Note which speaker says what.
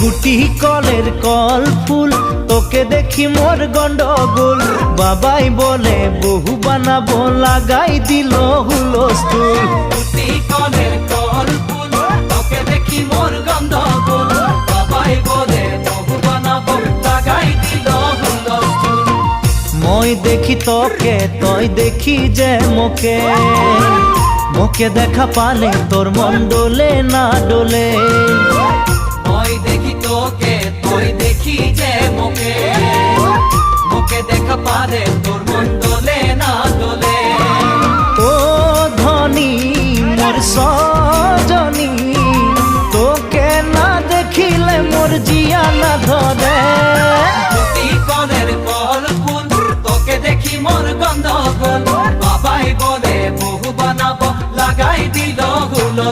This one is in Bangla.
Speaker 1: গুটি কলের কল ফুল তোকে দেখি মোর গন্ডগোল বাবাই বলে বহু বানাবো লাগাই দিল হুলস্থুল
Speaker 2: গুটি কলের কল ফুল তোকে দেখি মোর গন্ডগোল বাবাই বলে বহু বানাবো লাগাই দিল হুলস্থুল
Speaker 1: মই দেখি তোকে তই দেখি যে মোকে মোকে দেখা পালে তোর মন ডোলে না ডোলে
Speaker 2: মই দেখি তোকে তুই দেখি যে মোকে মোকে দেখা পারে তোর মন দোলে না দোলে
Speaker 1: ও ধনী মোর সজনী তোকে না দেখিলে মোর জিয়া না ধরে
Speaker 2: গুটি কলের কল ফুল তোকে দেখি মোর গন্ডগোল বাবাই বলে বহু বানাবো লাগাই দিল হুল